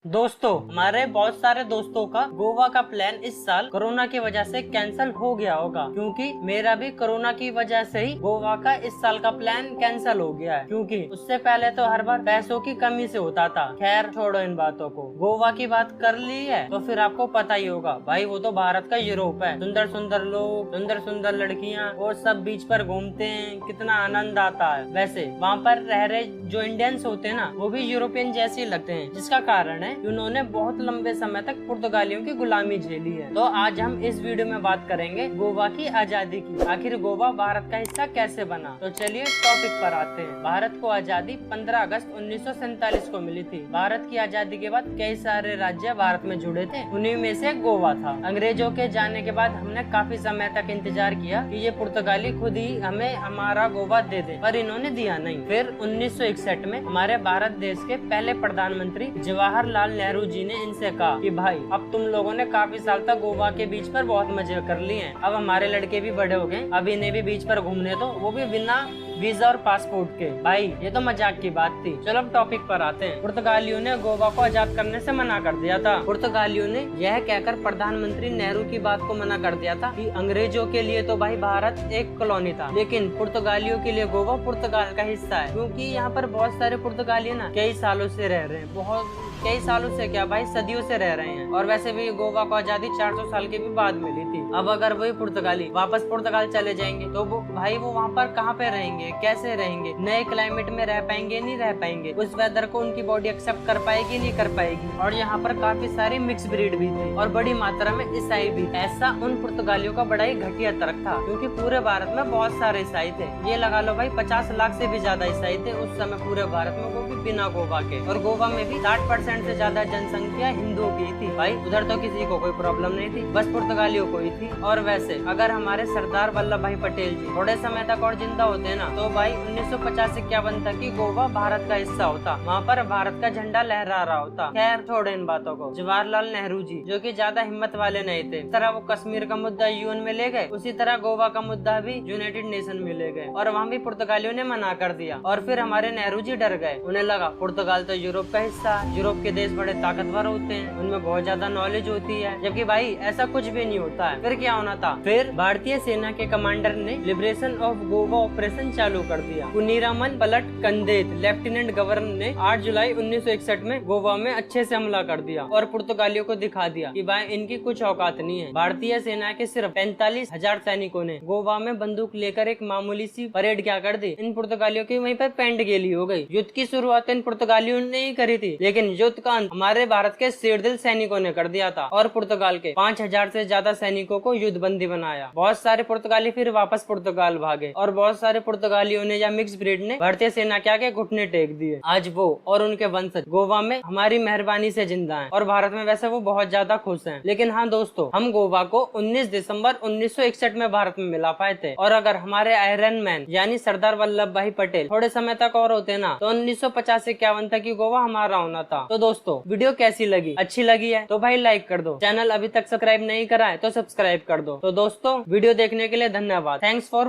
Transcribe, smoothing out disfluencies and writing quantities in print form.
दोस्तों, हमारे बहुत सारे दोस्तों का गोवा का प्लान इस साल कोरोना की वजह से कैंसिल हो गया होगा, क्योंकि मेरा भी कोरोना की वजह से ही गोवा का इस साल का प्लान कैंसिल हो गया है। क्योंकि उससे पहले तो हर बार पैसों की कमी से होता था। खैर छोड़ो इन बातों को। गोवा की बात कर ली है तो फिर आपको पता ही होगा भाई, वो तो भारत का यूरोप है। सुंदर सुंदर लोग, सुंदर सुंदर लड़कियाँ, वो सब बीच पर घूमते हैं, कितना आनंद आता है। वैसे वहाँ पर रह रहे जो इंडियंस होते हैं ना, वो भी यूरोपियन जैसे ही लगते हैं, जिसका कारण है उन्होंने बहुत लंबे समय तक पुर्तगालियों की गुलामी झेली है। तो आज हम इस वीडियो में बात करेंगे गोवा की आजादी की। आखिर गोवा भारत का हिस्सा कैसे बना? तो चलिए टॉपिक पर आते हैं। भारत को आजादी 15 अगस्त 1947 को मिली थी। भारत की आजादी के बाद कई सारे राज्य भारत में जुड़े थे, उन्हीं में से गोवा था। अंग्रेजों के जाने के बाद हमने काफी समय तक इंतजार किया कि ये पुर्तगाली खुद ही हमें हमारा गोवा दे दे, पर इन्होंने दिया नहीं। फिर 1961 में हमारे भारत देश के पहले प्रधानमंत्री जवाहरलाल नेहरू जी ने इनसे कहा कि भाई, अब तुम लोगों ने काफी साल तक गोवा के बीच पर बहुत मजे कर लिए हैं, अब हमारे लड़के भी बड़े हो गए, अब इन्हें भी बीच पर घूमने दो, वो भी बिना वीजा और पासपोर्ट के। भाई ये तो मजाक की बात थी। चलो अब टॉपिक पर आते हैं। पुर्तगालियों ने गोवा को आजाद करने से मना कर दिया था। पुर्तगालियों ने यह कहकर प्रधानमंत्री नेहरू की बात को मना कर दिया था कि अंग्रेजों के लिए तो भाई भारत एक कॉलोनी था, लेकिन पुर्तगालियों के लिए गोवा पुर्तगाल का हिस्सा है। क्योंकि यहाँ पर बहुत सारे पुर्तगाली ना कई सालों से रह रहे हैं, बहुत कई सालों से क्या भाई सदियों से रह रहे हैं। और वैसे भी गोवा को आजादी 400 साल के भी बाद मिली थी। अब अगर वही पुर्तगाली वापस पुर्तगाल चले जाएंगे तो वो वहाँ पर कहाँ पे रहेंगे, कैसे रहेंगे? नए क्लाइमेट में रह पाएंगे, नहीं रह पाएंगे? उस वेदर को उनकी बॉडी एक्सेप्ट कर पाएगी, नहीं कर पाएगी? और यहाँ पर काफी सारी मिक्स ब्रीड भी थी और बड़ी मात्रा में ईसाई भी। ऐसा उन पुर्तगालियों का बड़ा ही घटिया तर्क था, क्योंकि पूरे भारत में बहुत सारे ईसाई थे। ये लगा लो भाई 50 लाख से भी ज्यादा ईसाई थे उस समय पूरे भारत में, वो भी बिना गोवा के। और गोवा में भी 60% से ज्यादा जनसंख्या हिंदुओं की थी। भाई उधर तो किसी को कोई प्रॉब्लम नहीं थी, बस पुर्तगालियों को ही थी। और वैसे अगर हमारे सरदार वल्लभ भाई पटेल जी थोड़े समय तक और जिंदा होते ना, तो भाई 1950-51 तक की गोवा भारत का हिस्सा होता, वहाँ पर भारत का झंडा लहरा रहा होता। खैर छोड़ो इन बातों को। जवाहरलाल नेहरू जी जो कि ज्यादा हिम्मत वाले नहीं थे, तरह वो कश्मीर का मुद्दा यूएन में ले गए, उसी तरह गोवा का मुद्दा भी यूनाइटेड नेशन में ले गए, और वहाँ भी पुर्तगालियों ने मना कर दिया। और फिर हमारे नेहरू जी डर गए। उन्हें लगा पुर्तगाल तो यूरोप का हिस्सा है, यूरोप के देश बड़े ताकतवर होते हैं, उनमें बहुत ज्यादा नॉलेज होती है, जबकि भाई ऐसा कुछ भी नहीं होता है। फिर क्या होना था? फिर भारतीय सेना के कमांडर ने लिबरेशन ऑफ गोवा ऑपरेशन चालू कर दिया। कुनीरामन पलट कंदेत लेफ्टिनेंट गवर्नर ने 8 जुलाई 1961 में गोवा में अच्छे से हमला कर दिया और पुर्तगालियों को दिखा दिया कि भाई इनकी कुछ औकात नहीं है। भारतीय सेना के सिर्फ 45,000 सैनिकों ने गोवा में बंदूक लेकर एक मामूली सी परेड क्या कर दी, इन पुर्तगालियों की वहीं पर पेंट गेली हो गई। युद्ध की शुरुआत इन पुर्तगालियों ने ही करी थी, लेकिन युद्ध का अंत हमारे भारत के शेरदिल सैनिकों ने कर दिया था और पुर्तगाल के 5,000 से ज्यादा सैनिकों को युद्ध बंदी बनाया। बहुत सारे पुर्तगाली फिर वापस पुर्तगाल भागे और बहुत सारे पुर्तगालियों ने या मिक्स ब्रीड ने भारतीय सेना के आगे घुटने टेक दिए। आज वो और उनके वंशज गोवा में हमारी मेहरबानी से जिंदा हैं और भारत में वैसे वो बहुत ज्यादा खुश हैं। लेकिन हाँ दोस्तों, हम गोवा को 19 दिसंबर 1961 में भारत में मिला पाए थे, और अगर हमारे आयरन मैन यानी सरदार वल्लभ भाई पटेल थोड़े समय तक और होते ना, तो 1950-51 तक की गोवा हमारा होना था। तो दोस्तों वीडियो कैसी लगी? अच्छी लगी है तो भाई लाइक कर दो। चैनल अभी तक सब्सक्राइब नहीं करा है तो सब्सक्राइब कर दो। तो दोस्तों वीडियो देखने के लिए धन्यवाद। Thanks for